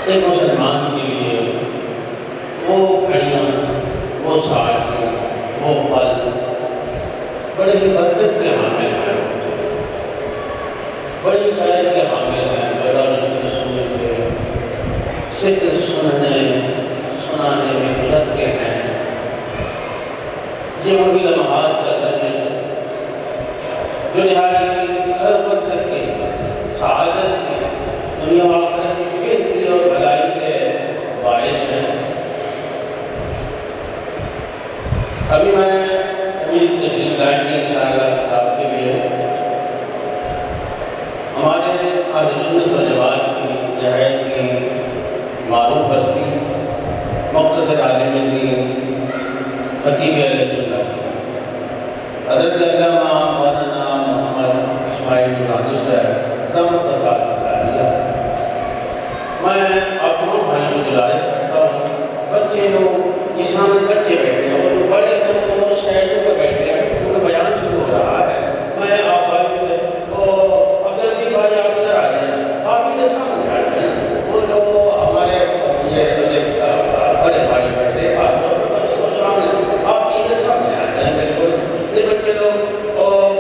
ایک مسلمان کے لیے وہ گھڑیاں، وہ ساعتیں، وہ پل بڑے ہی برکت کے حامل ہیں، بڑی خیر کے حامل ہیں۔ رسول کے ذکر سنانے میں گزرتے ہیں۔ یہ وہی لمحات چل رہے ہیں جو نہایت خیر برکت کے، سعادت کے، دنیا و آخرت کی بہتری اور بھلائی کے باعث ہیں۔ ابھی میں تشریف لائیں گے انشاءاللہ کتاب کے لیے۔ ہمارے اہل سنت و جماعت کی نہایت کی معروف ہستی، مقتدر عالم دین، خطیب اہل سنت حضرت علامہ مولانا محمد اسماعیل نورانی صاحب دامت برکاتہ عالیہ، میں آپ تمام بھائیوں سے گزارش کرتا ہوں، بچے لوگ اس میں بچے بیٹھے ہیں اور بڑے لوگ وہ سائڈوں پہ بیٹھے ہیں کیونکہ بیان شروع ہو رہا ہے۔ میں آپ بھائیوں سے عبدالجی بھائی آپ ادھر آ جائیں، آپ ادھر سامنے آ جائیں۔ وہ جو ہمارے بڑے بھائی بیٹھے خاص طور پر بچے کو سامنے، آپ ادھر سامنے آ جائیں۔ بالکل یہ بچے لوگ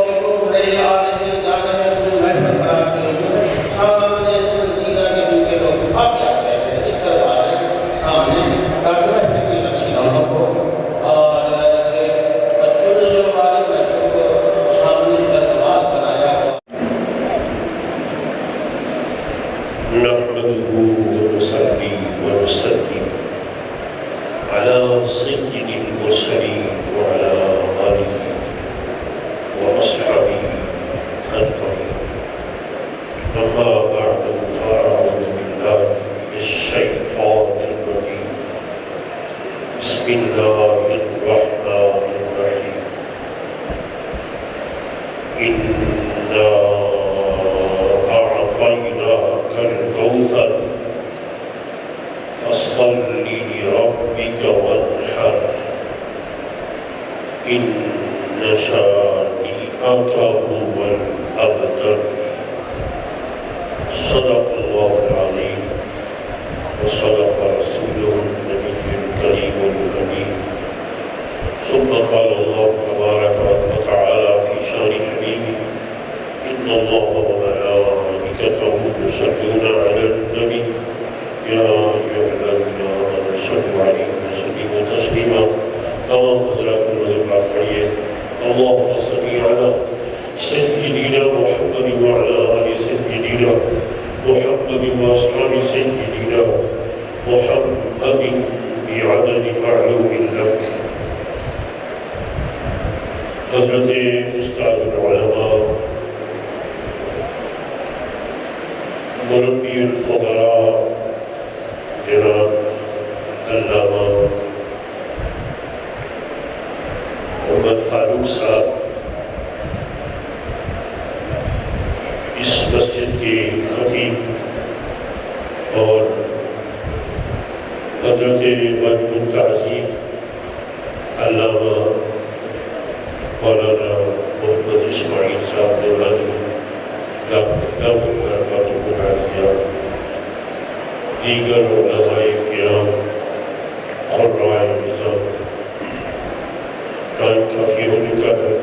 بالکل رہے آ رہے ہیں، جا رہے ہیں، اپنی محفل خراب کی ہوئی ہے، سامنے سنجیدہ قسم کے لوگ آپ کیا کہتے ہیں اس طرح آ جائیں سامنے تاکہ محفل کی اچھی نہ ہو۔ اور بچوں نے جو ہمارے بچوں کو سامنے ترجمان بنایا ہو، نحمده ونصلي ونسلم على سيد المرسلين وعلى آله وأصحابه أجمعين، أما بعد فأعوذ بالله من الشيطان الرجيم، بسم الله الرحمن الرحيم، إنا أعطيناك الكوثر فصل لربك وانحر إن شانئك هو الأبتر۔ صدق الله العظيم وصدق رسوله النبي الكريم الأمين۔ ثم قال الله تبارك وتعالى في شان حبيبه إن الله وملائكته يصلون على النبي يا أيها الذين آمنوا صلوا عليه وسلموا تسليما۔ تمام حضرات الرضا پڑھیے اللهم صل على سيدنا محمد وعلى آل سيدنا محمد وأصحاب سيدنا محمد بعدد معلوم لك۔ حضرت استاد العلماء مربی الفضلاء جناب علامہ محمد فاروق صاحب اس مسجد کے خطیب اور حضرت واجب التعظیم علامہ مولانا محمد اسماعیل صاحب نورانی دیگر علماء کرام، قراء نظام، ٹائم کافی ہو چکا ہے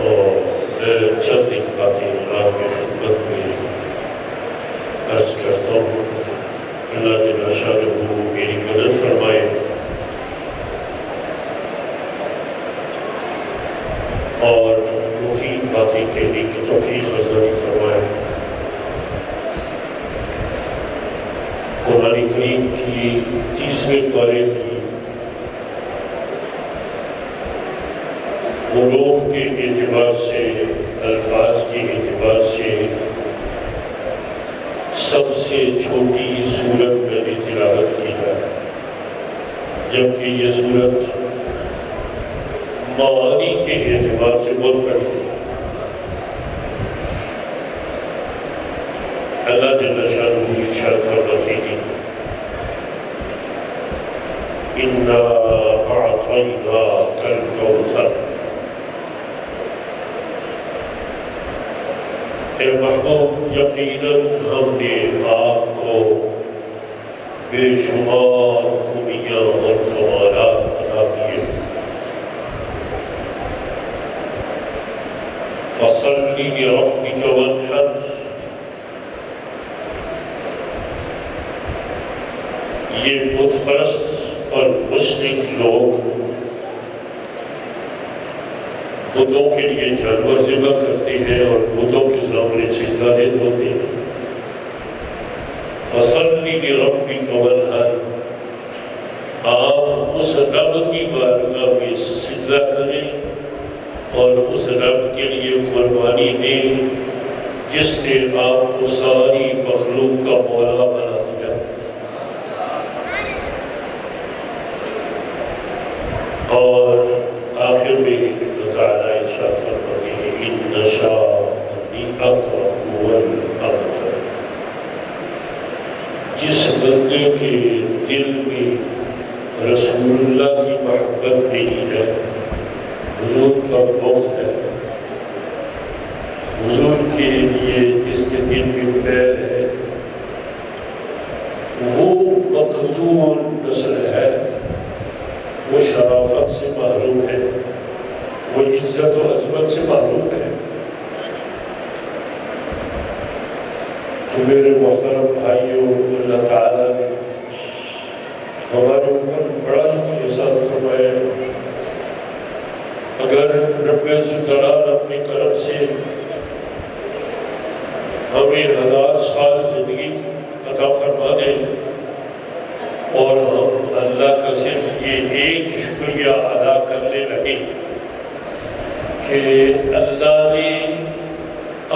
اور میں چند ایک باتیں آپ کی خدمت میں عرض کرتا ہوں۔ اللہ جل شانہ میری مدد فرمائے اور مفید باتیں کہنے کی توفیق عطا فرمائے۔ قرآن کریم کی 30ویں پارے کی حروف کے اعتبار سے، الفاظ کے اعتبار سے سب سے چھوٹی سورت میں نے تلاوت کی ہے، جبکہ یہ سورت معانی کے اعتبار سے بہت بڑی ہے۔ اللہ جل شانہ ارشاد فرماتے ہیں اِنَّا أَعْطَيْنَاكَ الْكَوْثَرَ۔ اے محبوب، یقیناً ہم نے آپ کو بے شمار خوبیاں اور کمالات عطا کیے۔ فصلی لربک وانحر، یہ بت پرست اور مشرک لوگ بتوں کے لیے جانور ذبح کرتے ہیں اور بتوں کے سامنے سجدہ ہوتے ہیں۔ فصلی لربک وانحر، آپ اس رب کی بارگاہ میں سجدہ کریں اور اس رب کے لیے قربانی دیں جس نے آپ کو ساری مخلوق کا مولا بنا دیا۔ اور آخر میں اللہ تعالیٰ ارشاد فرماتے ہیں ان شانئک هو الابتر، جس بندے کے دل میں رسول اللہ کی محبت نہیں ہے، حضور کا بغض ہے، حضور کے لیے جس کے دل میں میل ہے، وہ مقتول نسل ہے، وہ شرافت سے محروم ہے، وہ عزت و عظمت سے محروم ہے۔ تو میرے محترم بھائیوں، اللہ تعالیٰ نے ہمارے اوپر بڑا ہی احسان فرمایا۔ اگر رب ذوالجلال اپنے کرم سے ہمیں 1000 سال زندگی عطا فرما دے اور ہم اللہ کا صرف یہ ایک شکریہ ادا کرنے لگے کہ اللہ نے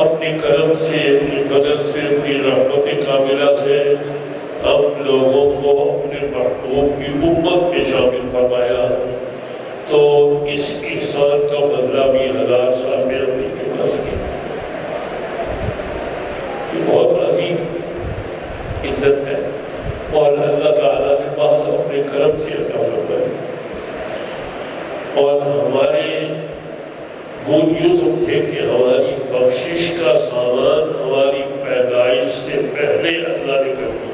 اپنے کرم سے، اپنے فضل سے، اپنی رحمت کاملہ سے ہم لوگوں کو اپنے محبوب کی امت میں شامل فرمایا، تو اس احسان کا بدلہ بھی 1000 سال میں ہم نہیں چکا سکے۔ یہ بہت عظیم عزت ہے اور اللہ تعالیٰ نے بہت اپنے کرم سے عطا فرمایا۔ اور ہمارے گن یوں سمجھے کہ ہماری بخشش کا سامان ہماری پیدائش سے پہلے اللہ نے کر دیا۔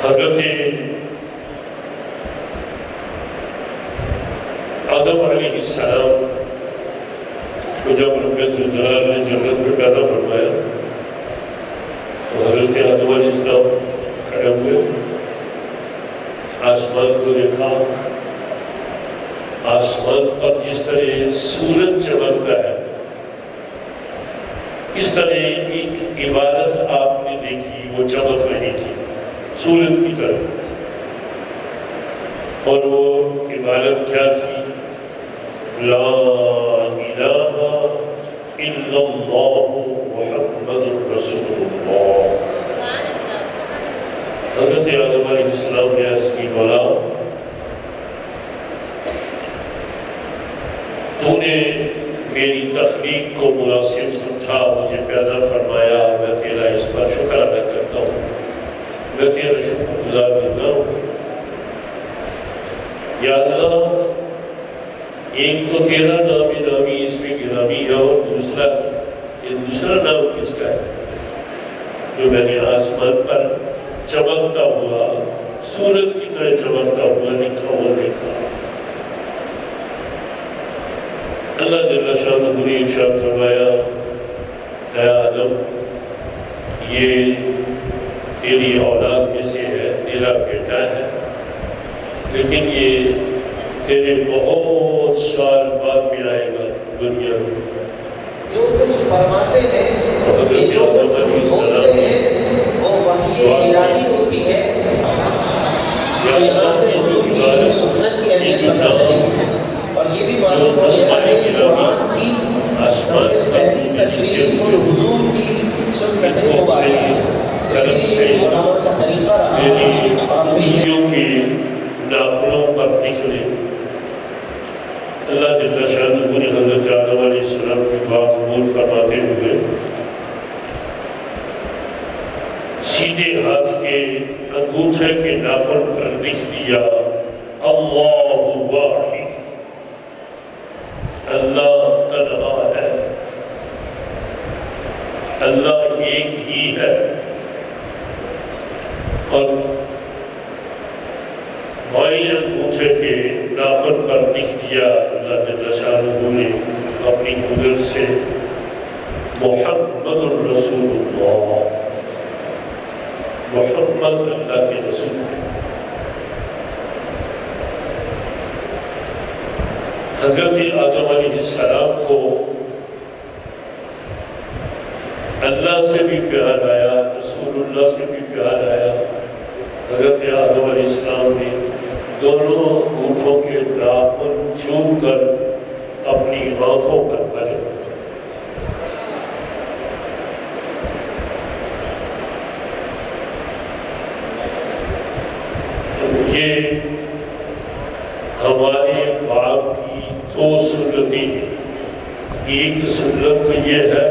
حضرت آدم علیہ السلام کو جب رب ذوالجلال نے جنت میں پیدا فرمایا تو حضرت آدم علیہ السلام کھڑے ہوئے، آسمان کو دیکھا، آسمان پر جس طرح سورج چمکتا ہے اس طرح ایک عبارت آپ نے دیکھی، وہ چمک رہی تھی سورج کی طرح، اور وہ عبارت کیا تھی؟ لا الہ الا اللہ محمد رسول اللہ۔ حضرت آدم علیہ السلام نے عرض کی، مولا تو نے میری تخلیق کو مناسب سمجھا، مجھے پیدا فرمایا، میں تیرا اس پر شکر ادا کرتا ہوں، میں تیرا شکر گزار دیتا ہوں۔ یا اللہ، ایک تو تیرا نام نامی اس میں گرامی ہے، اور دوسرا نام کس کا ہے جو میں نے آسمان پر چمکتا ہوا سورج کی طرح چمکتا ہوا لکھا ہوا دیکھا۔ اللہ جل شانہ نے ارشاد فرمایا، اے آدم، یہ تیری اولاد میں سے ہے، تیرا بیٹا ہے، لیکن یہ تیرے بہت سال بعد میں آئے گا دنیا میں۔ جو کچھ فرماتے ہیں، یہ جو کچھ بولتے ہیں، وہ وحی الہی ہوتی ہے۔ اور یہاں سے حضور کی سنت کی اہمیت پتہ چلی، اور یہ بھی معلوم ہو گیا ہے کہ قرآن کی سب سے پہلی تشریح حضور کی سنت مبارکہ، اسی لیے علماء کا طریقہ رہا اور کی نافلوں پر نکلے۔ اللہ جل شانہ نے حضرت آدم علیہ السلام کی دعا قبول فرماتے ہوئے سیدھے ہاتھ کے انگوٹھے کے ناخن پر لکھ دیا، اللہ واحد، اللہ تنہا ہے۔ اللہ ایک ہی ہے، اور بائیں انگوٹھے کے ناخن پر لکھ دیا اللہ جل شانہ نے اپنی قدرت سے محمد الرسول اللہ، محمد اللہ کے رسول۔ حضرت آدم علیہ السلام کو اللہ سے بھی پیار آیا، رسول اللہ سے بھی پیار آیا۔ حضرت آدم علیہ السلام نے دونوں انگوٹھوں کے ناخن چوم کر اپنی آنکھوں پر بھرے۔ تو یہ ہمارے باپ کی دو سنتیں ہیں۔ ایک سنت تو یہ ہے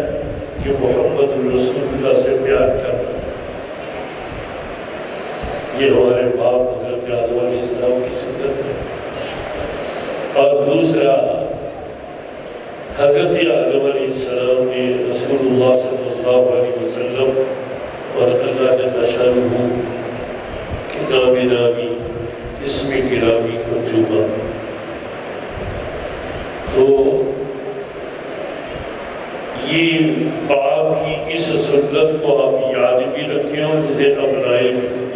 کہ محمد رسول اللہ سے پیار کرنا، یہ ہمارے باپ حضرت آدم علیہ السلام کی سنت ہے۔ اور دوسرا، حضرت آدم علیہ السلام نے رسول اللہ صلی اللہ علیہ وسلم اور اللہ جل شانہ کے نام نامی، اسم گرامی کو چوما۔ تو یہ باپ کی اس سنت کو آپ یاد بھی رکھیں اور اسے اپنائیں بھی۔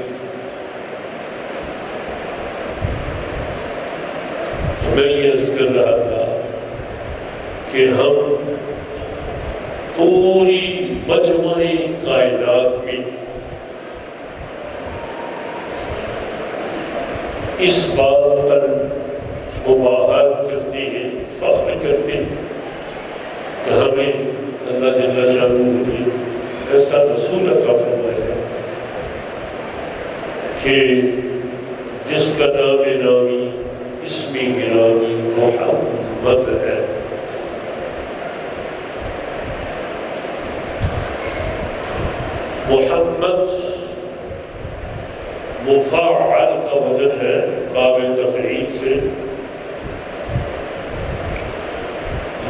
میں یہ عرض کر رہا تھا کہ ہم پوری مجموعی کائنات میں اس بات پر مباحث کرتے ہیں، فخر کرتے ہیں کہ ہمیں اللہ جل شانہ نے ایسا رسول عطا فرمایا کہ جس کا نام نامی، اسم گرامی محمد ہے۔ محمد مفاعل کا وزن ہے باب تفعیل سے۔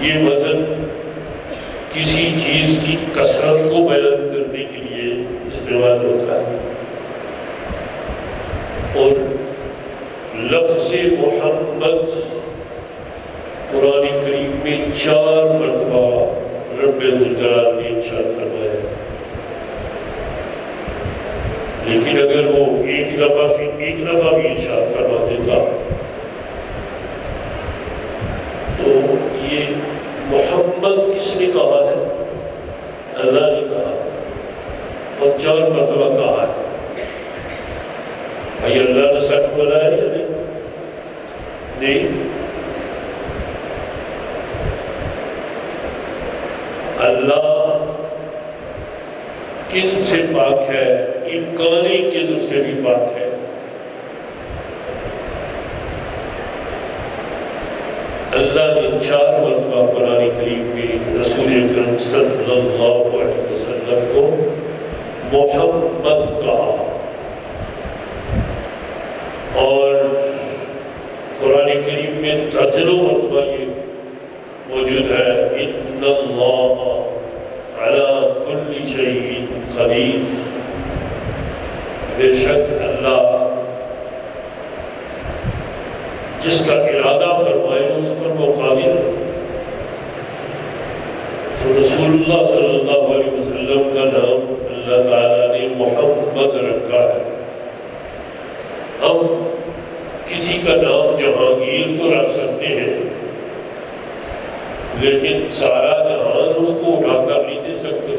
یہ وزن کسی چیز کی کثرت کو بیان کرنے کے لیے استعمال ہوتا ہے، اور لفظ محمد قرآن کریم میں 4 مرتبہ رب ذوالجلال نے ارشاد فرمایا، لیکن اگر وہ ایک دفعہ بھی ارشاد فرما دیتا تو یہ محمد کس نے کہا ہے؟ اللہ نے کہا، اور 4 مرتبہ کہا ہے۔ بھائی اللہ نے سچ بولا ہے یا نہیں؟ اللہ کذب سے پاک ہے، امکانی کذب سے بھی پاک ہے۔ اللہ نے 4 مرتبہ قرآن کریم میں رسول اکرم صلی اللہ علیہ وسلم کو محمد کہا، اور قرآن کریم میں درجنوں مرتبہ یہ موجود ہے، ان اللہ علی کل شیء قدیر، بے شک اللہ جس کا ارادہ فرمائے اس پر وہ قادر ہے۔ تو رسول اللہ صلی اللہ علیہ وسلم کا نام اللہ تعالیٰ نے محمد رکھا ہے۔ ہم کسی کا نام جہانگیر تو رکھ سکتے ہیں، لیکن سارا جہان اس کو اٹھا کر نہیں دے سکتے۔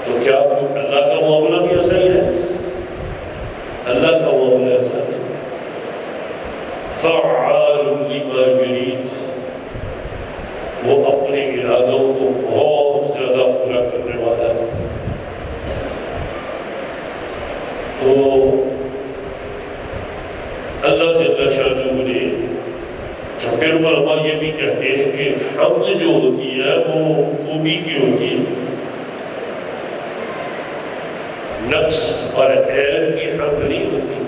تو کیا اللہ کا معاملہ بھی ایسا ہی ہے؟ اللہ کا معاملہ ایسا ہے، فعال لما یرید، وہ اپنے ارادوں کو بہت زیادہ پورا کرنے والا ہے۔ تو اللہ جل شانہ نے پھر علماء یہ بھی کہتے ہیں کہ حمد جو ہوتی ہے وہ خوبی کی ہوتی ہے، نقص اور عیب کی حمد نہیں ہوتی۔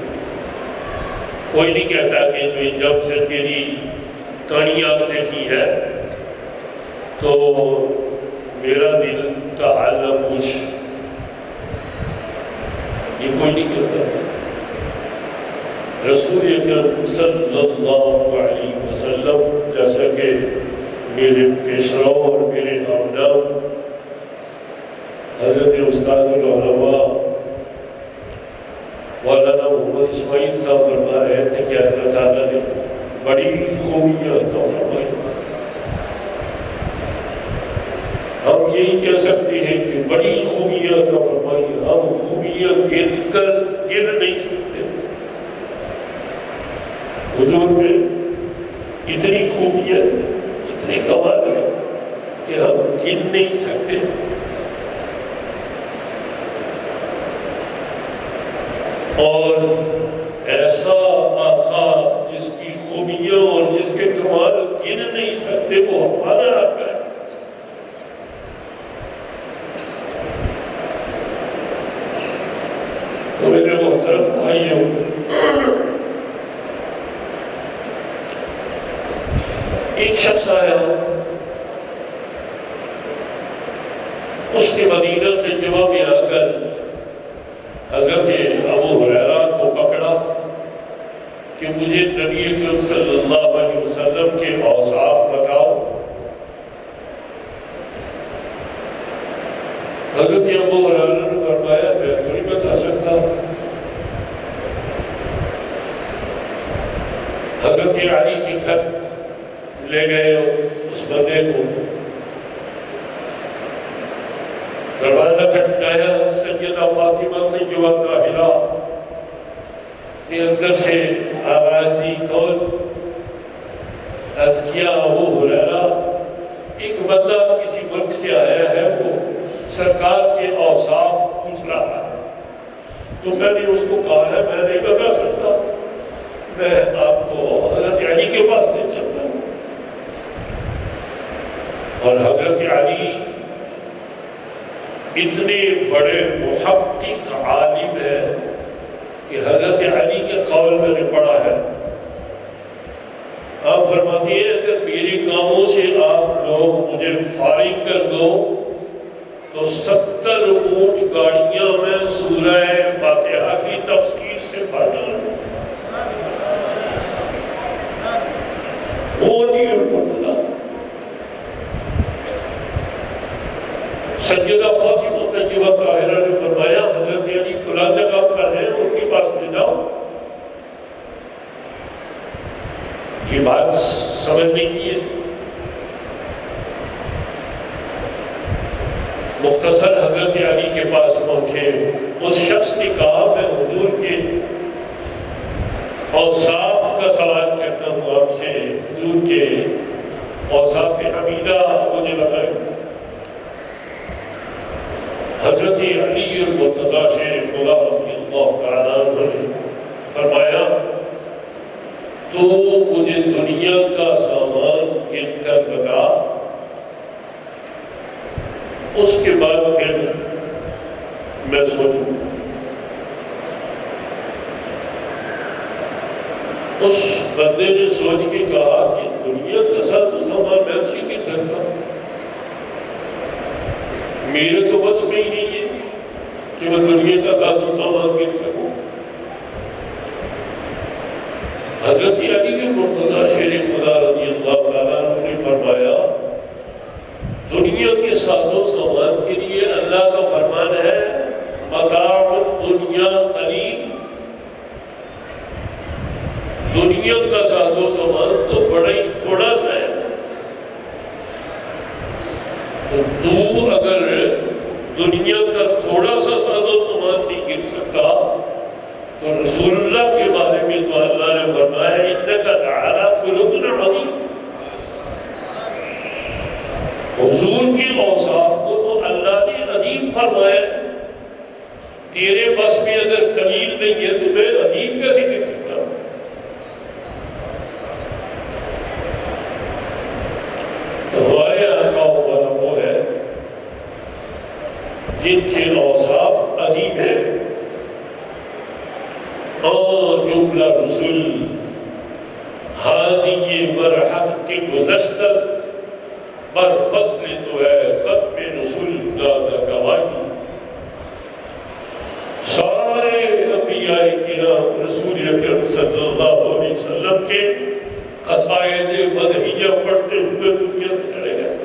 کوئی نہیں کہتا کہ جب سے تیری کہانی آپ نے کی ہے تو میرا دل کا حال نہ پوچھ، یہ کوئی نہیں کرتا۔ رسول اکرم صلی اللہ علیہ وسلم جیسا کہ میرے پیشرو اور میرے ہمدم حضرت استاد العلماء مولانا محمد اسماعیل صاحب فرما رہے تھے کہ اللہ تعالیٰ نے بڑی خوبیاں عطا فرمائی۔ ہم یہی کہہ سکتے ہیں کہ بڑی خوبیاں عطا فرمائی، ہم خوبیاں گن نہیں سکتے۔ حضور میں اتنی خوبیاں، اتنے کمال ہیں کہ ہم گن نہیں سکتے۔ اور ایسا آقا جس کی خوبیاں اور جس کے کمال گن نہیں سکتے، وہ ہمارا آقا ہے۔ تو میرے محترم بھائیوں، ایک شخص آیا، اس نے مدینہ تجربہ میں آ کر حضرت ابو ہریرہ کو پکڑا کہ مجھے نبی اکرم صلی اللہ علیہ وسلم کے اوصاف بتاؤ۔ حضرت ابو ہریرہ نے فرمایا میں تھوڑی بتا سکتا۔ حضرت علی کے گھر لے گئے اس بندے کو، دروازہ کھٹکھٹایا، سیدہ فاطمہ طیبہ طاہرہ نے اندر سے آواز دی، کون؟ عرض کیا ابو ہریرہ، ایک بندہ کسی ملک سے آیا ہے، وہ سرکار کے اوصاف پوچھ رہا ہے۔ تو میں نے اس کو کہا ہے میں نہیں بتا سکتا، میں آپ کو حضرت علی کے پاس لے چلتا ہوں۔ اور حضرت علی اتنے بڑے محقق عالم ہے کہ حضرت علی کے قول میں نے پڑھا ہے، آپ فرماتے ہیں اگر میرے کاموں سے آپ لوگ مجھے فارغ کر دو تو 70 اونٹ گاڑیاں میں سورہ فاتحہ کی تفسیر سے پڑھ ڈالوں۔ وہ نہیں پڑھتا۔ سیدہ فاطمہ طیبہ طاہرہ نے فرمایا حضرت علی فلاں جگہ پر ہیں، ان کے پاس لے جاؤ۔ یہ بات سمجھنے کی ہے۔ مختصر حضرت علی کے پاس پہنچے، اس شخص نے کہا میں حضور کے اوصاف کا سوال کرتا ہوں آپ سے، حضور کے اوصاف حمیدہ مجھے بتائیں۔ حضرت علی المرتضیٰ شیر خدا رضی اللہ تعالیٰ عنہ نے فرمایا تو مجھے دنیا کا سامان گن کر بتا، اس کے بعد پھر میں سوچوں۔ اس بندے نے سوچ کے کہا کہ دنیا کا ساز و سامان میں تو نہیں گن سکتا، میرے تو بس میں ہی نہیں ہے کہ میں دنیا کا ساز و سامان گن سکوں۔ حضرت علی المرتضیٰ شیر خدا رضی اللہ تعالیٰ عنہ نے فرمایا دنیا کے ساز و سامان کے لیے اللہ کا فرمان ہے متاع الدنیا قلیل، دنیا کا ساز و سامان تو بڑا ہی تھوڑا سا ہے، تو اگر دنیا کا تھوڑا سا ساز و سامان نہیں گن سکتا تو رسول اللہ کے بارے میں تو اللہ نے فرمایا انک لعلی خلق عظیم۔ حضور کے اوصاف کو تو اللہ نے عظیم فرمایا، تیرے بس میں اگر قلیل نہیں ہے تو میں عظیم کیسے دکھ سکتا ہوں؟ تو ہمارے آقا والا وہ ہے جن کے اوصاف عظیم ہیں۔ اور جملہ رسول ہادی مرحق کے گزشتر پر فضل تو ہے ختم رسول اللہ گواہی، سارے انبیاء کرام رسول اکرم صلی اللہ علیہ وسلم کے قصائد مدحیہ پڑھتے ہوئے دنیا سے چلے گئے۔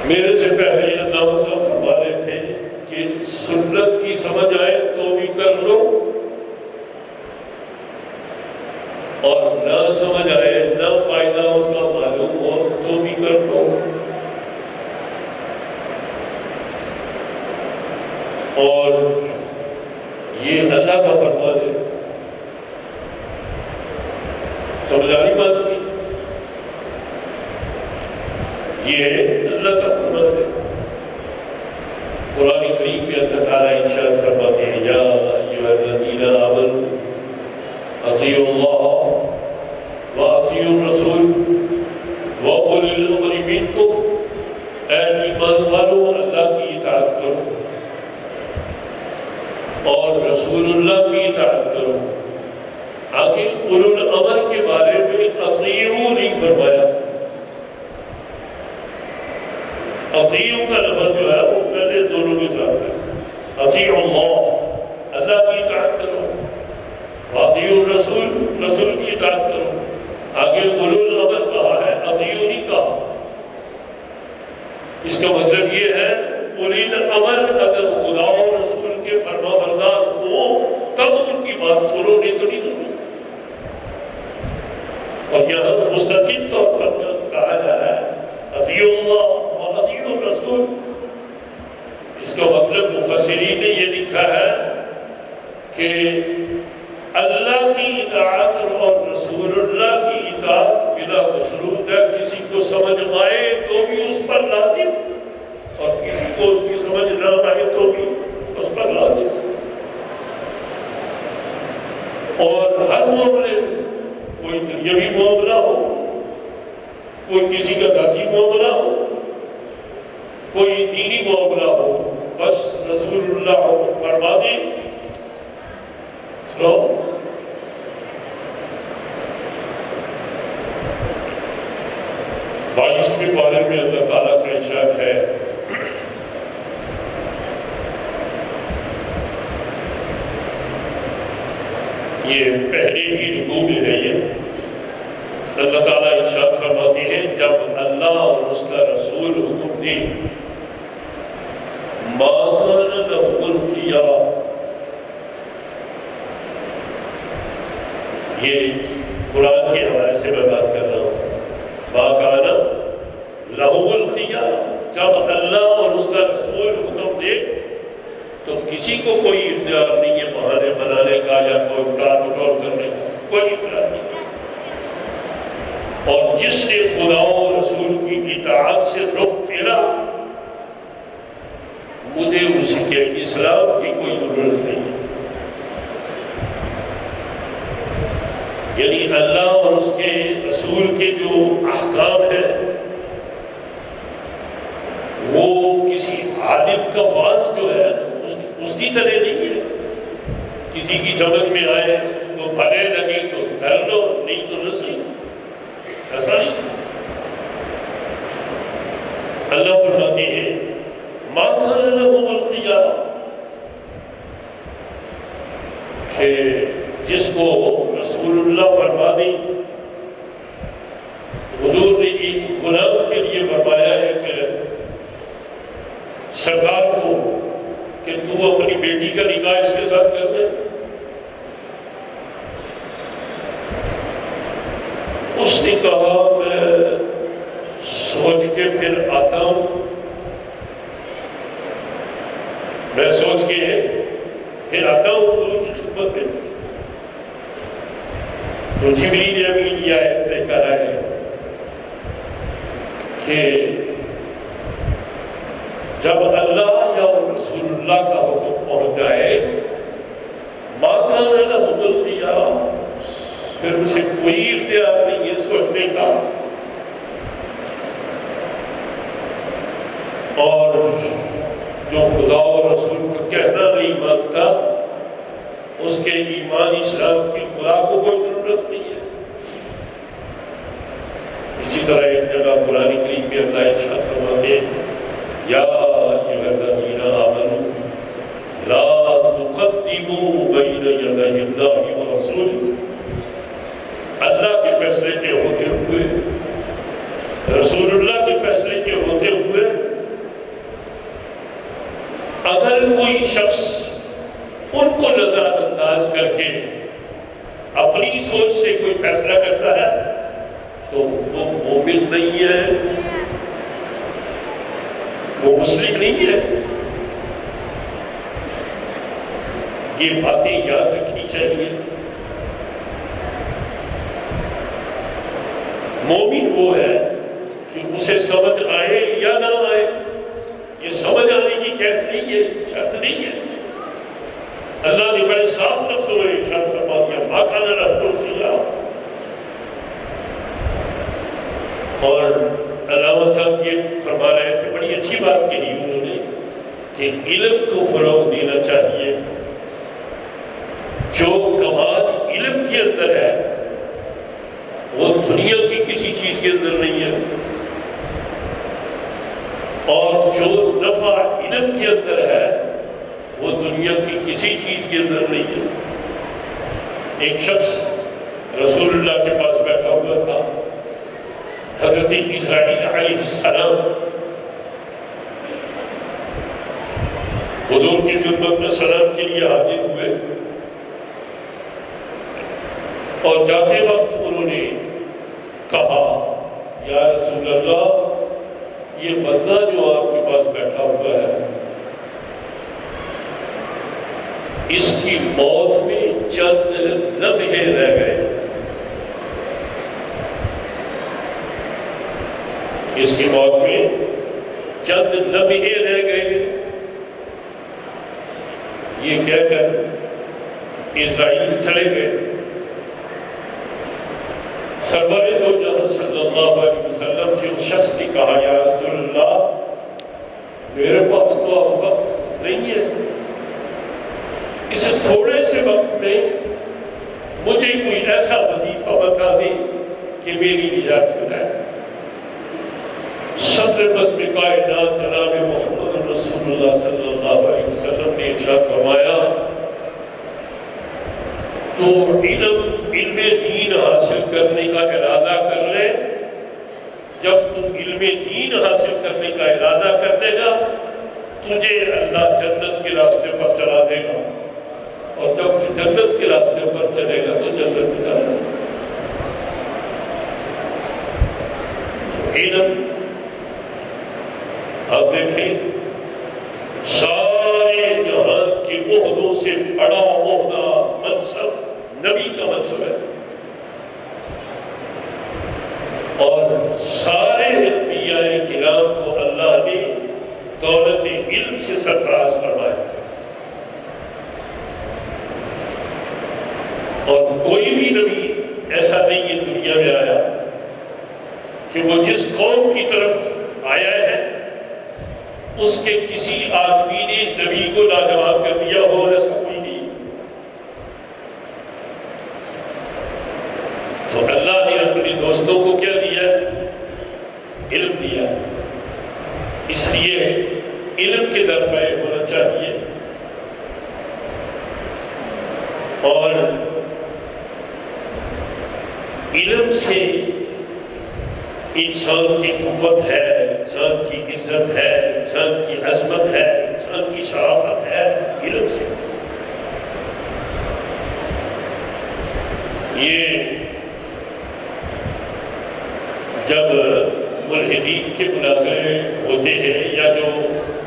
میرے سے پہلے علامہ صاحب فرما رہے تھے کہ سنت کی سمجھ آئے تو بھی کر لو، اور نہ سمجھ آئے نہ فائدہ اس کا معلوم ہو تو بھی کر لو۔ اور یہ اللہ کا فرمان ہے، سمجھ آ رہی بات کی؟ یہ اللہ کا فرمان ہے۔ قرآن کریم میں اللہ تعالیٰ ارشاد فرماتے ہیں یا ایھا الذین آمنوا اطیعوا اللہ واطیعوا الرسول واولی الامر منکم، اے ایمان والو اللہ کی اطاعت کرو اور رسول اللہ کی اطاعت کرو۔ آگے اولو الامر کے بارے میں اطیعوا نہیں فرمایا، اطیعوا کا لفظ جو ہے وہ پہلے دونوں کے ساتھ ہے، اطیعوا اللہ اللہ کی اطاعت کرو، واطیعوا الرسول رسول کی اطاعت کرو۔ آگے اولو الامر کہا ہے، اطیعوا نہیں کہا۔ اس کا مطلب یہ ہے اولی الامر اگر خدا اور رسول کے فرما بردار ہو تب ان کی بات سنو، نہیں تو نہیں سنو۔ اور یہاں مستقل طور پر کہا جا رہا ہے اطیعوا اللہ اور اطیعوا الرسول۔ اس کا مطلب مفسرین نے یہ لکھا ہے کہ اللہ کی اطاعت اور رسول اللہ کی اطاعت بلا مشروط ہے، کسی کو سمجھ آئے تو بھی اس پر لازم اور کسی کو اس کی سمجھ نہ آئے تو بھی اس پر لازم۔ اور ہر معاملے کوئی دنیاوی معاملہ ہو، کوئی کسی کا ذاتی معاملہ ہو، کوئی دینی معاملہ ہو، بس رسول اللہ حکم فرما دے تو 22ویں پارے میں اللہ تعالیٰ کا ارشاد ہے یہ پہلے ہی رکوع میں ہے، یہ اللہ تعالیٰ ارشاد فرماتے ہیں جب اللہ اور اس کا رسول حکم دے ما کان لهم الخیار، یہ قرآن کے حوالے سے میں بات کر رہا ہوں، ما کان لهم الخیار، جب اللہ اور اس کا رسول حکم دے تو کسی کو کوئی اختیار نہیں ہے بہانے بنانے کا یا کوئی ٹال مٹول کرنے کا، کوئی اختیار نہیں۔ اور جس نے خدا و رسول کی اطاعت سے رخ پھیرا مجھے اس کے اسلام کی کوئی ضرورت نہیں ہے۔ یعنی اللہ اور اس کے رسول کے جو احکام ہیں وہ کسی عالم کا واز جو ہے اس کی طرح نہیں ہے، کسی کی سمجھ میں آئے تو بھلے لگے تو کر لو، نہیں تو نہ صحیح، ایسا نہیں۔ اللہ فرماتے ہیں ما کان لهم الخیار، کہ جس کو رسول اللہ فرما دیں، حضور نے ایک غلام کے لیے فرمایا ہے کہ سرکار کو کہ تو اپنی بیٹی کا نکاح اس کے ساتھ کر دے، اس نے کہا میں سوچ کے پھر آتا ہوں، میں سوچ کے پھر آتا ہوں حضور کی خدمت میں۔ تو جبریل امین یہ آیت لے کر آئے کہ جب اللہ یا رسول اللہ کا حکم پہنچ جائے ما کان لهم الخیار، پھر اسے کوئی اختیار نہیں ہے سوچنے کا۔ اور جو خدا و رسول کو کہنا نہیں مانتا اس کے ایمان اسلام کی خدا کو کوئی ضرورت نہیں ہے۔ اسی طرح ایک جگہ قرآن کریم میں اللہ ارشاد فرماتے ہیں یا ایھا الذین آمنوا لا تقدموا بین یدی اللہ ورسولہ، اللہ کے فیصلے کے ہوتے ہوئے، رسول اللہ کے فیصلے کے ہوتے ہوئے اگر کوئی شخص ان کو نظر انداز کر کے اپنی سوچ سے کوئی فیصلہ کرتا ہے تو وہ مومن نہیں ہے، وہ مسلم نہیں ہے۔ یہ باتیں یاد رکھنی چاہیے۔ مومن وہ ہے کہ اسے سمجھ آئے یا نہ آئے، یہ سمجھ آنے کی قید نہیں ہے، شرط نہیں ہے۔ اللہ نے بڑے صاف لفظوں میں ارشاد فرما دیا ما کان لکم الخیار۔ اور علامہ صاحب یہ فرما رہے تھے، بڑی اچھی بات کہی انہوں نے کہ علم کو فروغ دینا چاہیے۔ جو کمال علم کے اندر ہے وہ دنیا کی کسی چیز کے اندر نہیں ہے، اور جو نفع علم کے اندر ہے وہ دنیا کی کسی چیز کے اندر نہیں ہے۔ ایک شخص رسول اللہ کے پاس بیٹھا ہوا تھا، حضرت اسرائیل علیہ السلام حضور کی خدمت میں سلام کے لیے حاضر ہوئے، اور جاتے وقت انہوں نے کہا یا رسول اللہ، یہ بندہ جو آپ کے پاس بیٹھا ہوا ہے اس کی موت میں چند لمحے رہ گئے، اس کی موت میں چند لمحے رہ گئے۔ یہ کہہ کر اسرائیل چلے گئے۔ سرور دو جہاں صلی اللہ علیہ وسلم سے اس شخص نے کہا یا رسول اللہ، میرے پاس تو اب وقت نہیں ہے، اس تھوڑے سے وقت میں مجھے کوئی ایسا وظیفہ بتا دے کہ میری نجات ہو جائے۔ صدر بزم کائنات جناب محمد رسول اللہ صلی اللہ علیہ وسلم نے ارشاد فرمایا تو علم دین حاصل کرنے کا ارادہ کر لے۔ جب تم علم دین حاصل کرنے کا ارادہ کر دے گا تجھے اللہ جنت کے راستے پر چلا دے گا، اور جب تو جنت کے راستے پر چلے گا تو جنت میں چلا دے گا۔ علم اب دیکھیں سارے جہان کے عہدوں سے بڑا عہدہ منصب نبی کا منصب ہے، اور سارے انبیاء کرام کو اللہ نے دولت علم سے سرفراز فرمایا، اور کوئی بھی نبی ایسا نہیں ہے دنیا میں آیا کہ وہ جس قوم کی طرف آیا ہے اس کے کسی آدمی نے نبی کو لاجواب کر دیا ہو، ایسا کوئی نہیں۔ تو اللہ نے اپنے دوستوں کو کیا دیا؟ علم دیا، اس لیے علم کے در پہ ہونا چاہیے، اور علم سے انسان کی قوت ہے، انسان کی عزت ہے، انسان کی عظمت ہے، انسان کی شرافت ہے، علم سے۔ یہ جب ملحدین کے مناظرے ہوتے ہیں یا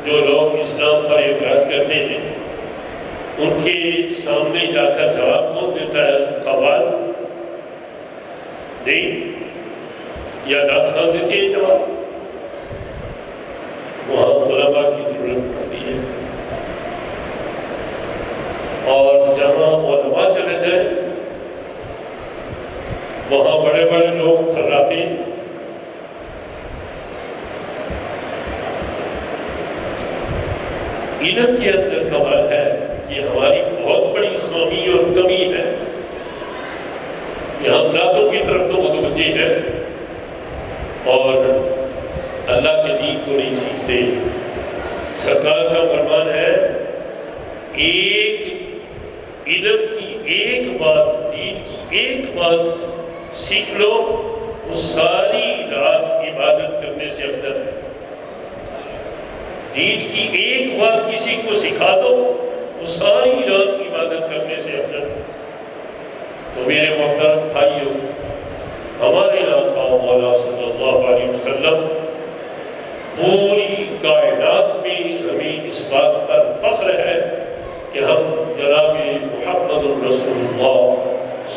جو لوگ اسلام پر اعتراض کرتے ہیں ان کے سامنے جا کر جواب کون دیتا ہے؟ قوال نہیں یا نعت خوان دیتے ہیں جواب؟ وہاں علماء کی ضرورت پڑتی ہے، اور جہاں علماء چلے جائیں وہاں بڑے بڑے لوگ تھراتے ہیں۔ علم کے اندر کمال ہے کہ ہماری بہت بڑی خامی اور اور اللہ کے دین کو نہیں سیکھتے۔ سرکار کا فرمان ہے ایک علم کی ایک بات، دین کی ایک بات سیکھ لو، وہ ساری رات عبادت کرنے سے افضل ہے۔ دین کی ایک بات کسی کو سکھا دو، وہ ساری رات عبادت کرنے سے افضل ہے۔ تو میرے محترم بھائیوں، ہمارے آقا مولا صلی اللہ علیہ وسلم پوری کائنات میں ہمیں اس بات پر فخر ہے کہ ہم جناب محمد الرسول اللہ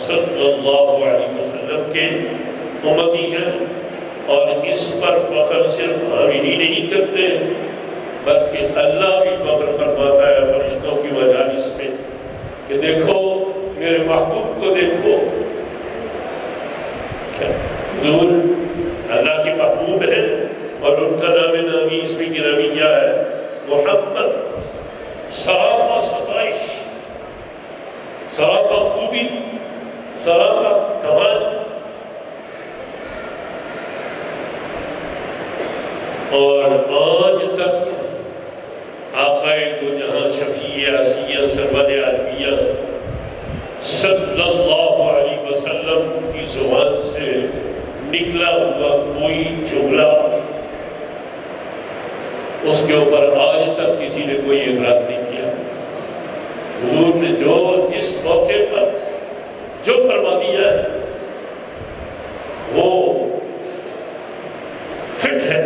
صلی اللہ علیہ وسلم کے امتی ہیں، اور اس پر فخر صرف ہم ہی نہیں کرتے بلکہ اللہ بھی فخر فرماتا ہے فرشتوں کی مجالس میں کہ دیکھو میرے محبوب کو، دیکھو حضور اللہ کے محبوب ہیں، اور ان کا نام نامی اسمی کی نامی کیا ہے؟ محمد۔ سراپا ستائش، سراپا خوبی، سراپا کمال، اور آج تک آقائے دو جہاں شفیع آسیہ سرور عالمیہ صلی اللہ علیہ وسلم کی زبان سے نکلا ہوا کوئی جملہ اس کے اوپر آج تک کسی نے کوئی اعتراض نہیں کیا۔ حضور نے جو جس موقع پر جو فرما دیا ہے وہ فٹ ہے۔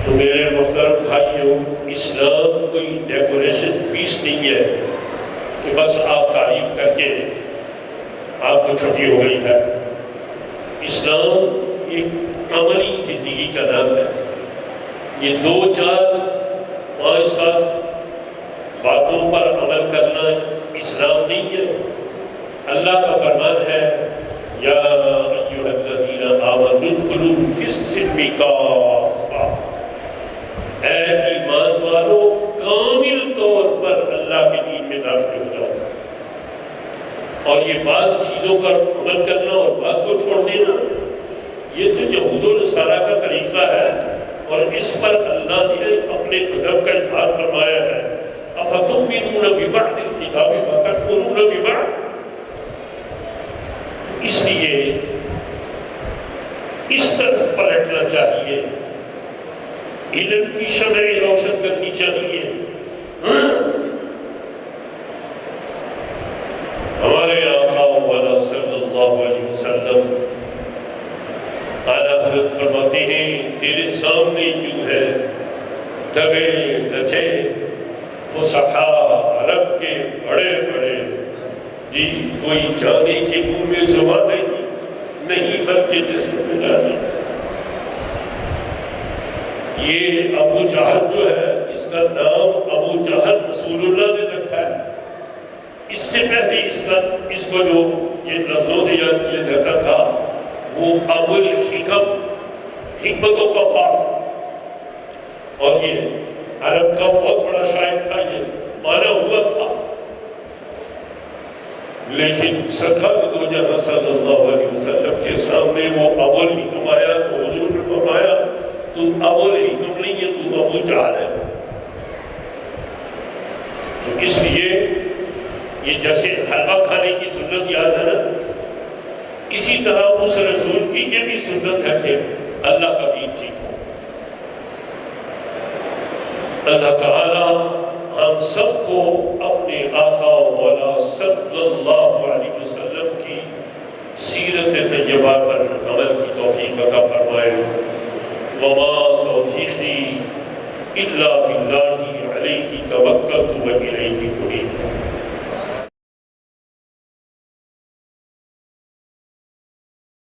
تو میرے محترم بھائیوں، اسلام کوئی ڈیکوریشن پیس نہیں ہے کہ بس آپ تعریف کر کے آپ کو چھٹی ہو گئی ہے۔ اسلام ایک عملی زندگی کا نام ہے۔ یہ 2 4 5 7 باتوں پر عمل کرنا اسلام نہیں ہے۔ اللہ کا فرمان ہے یا ایھا الذین آمنوا ادخلوا فی السلم کافہ، اے ایمان والو کامل طور پر اللہ کے دین میں داخل ہو جاؤ۔ اور یہ بعض چیزوں پر عمل کرنا اور بعض کو چھوڑ دینا، یہ تو یہود و نصارہ کا طریقہ ہے، اور اس پر اللہ نے اپنے غضب کا اظہار فرمایا ہے۔ افتؤمنون ببعض الکتاب وتکفرون ببعض۔ اس لیے اس طرف پلٹنا چاہیے، علم کی شمع روشن کرنی چاہیے۔ ہمارے آقا مولا صلی اللہ علیہ وسلم اعلیٰ حضرت فرماتے ہیں تیرے سامنے یوں ہے دبے دچے فصحاء عرب کے بڑے بڑے، جی کوئی جانے کے منہ میں زبان نہیں بلکہ جسم میں جانے۔ یہ ابو جہل جو ہے، اس کا نام ابو جہل رسول اللہ نے رکھا ہے۔ اس سے پہلے اس کو جو یہ لفظوں سے یاد کیا جاتا تھا وہ ابو الحکم، حکمتوں کا باپ، اور یہ عرب کا بہت بڑا شاعر تھا، یہ مانا ہوا تھا۔ لیکن سرکار دو جہاں صلی اللہ علیہ وسلم کے سامنے وہ ابو الحکم آیا تو حضور نے فرمایا تو ابو الحکم نہیں ہے، تو ابو جہل ہے۔ تو اس لیے یہ جیسے حلوہ کھانے کی سنت یاد ہے نا، اسی طرح اس رسول کی یہ بھی سنت ہے کہ اللہ کا دین سیکھو۔ اللہ تعالیٰ ہم سب کو اپنے آقا و مولا صلی اللہ علیہ وسلم کی سیرت طیبہ پر عمل کی توفیق عطا فرمائے۔ وما توفیقی الا باللہ علیہ توکلت و الیہ انیب۔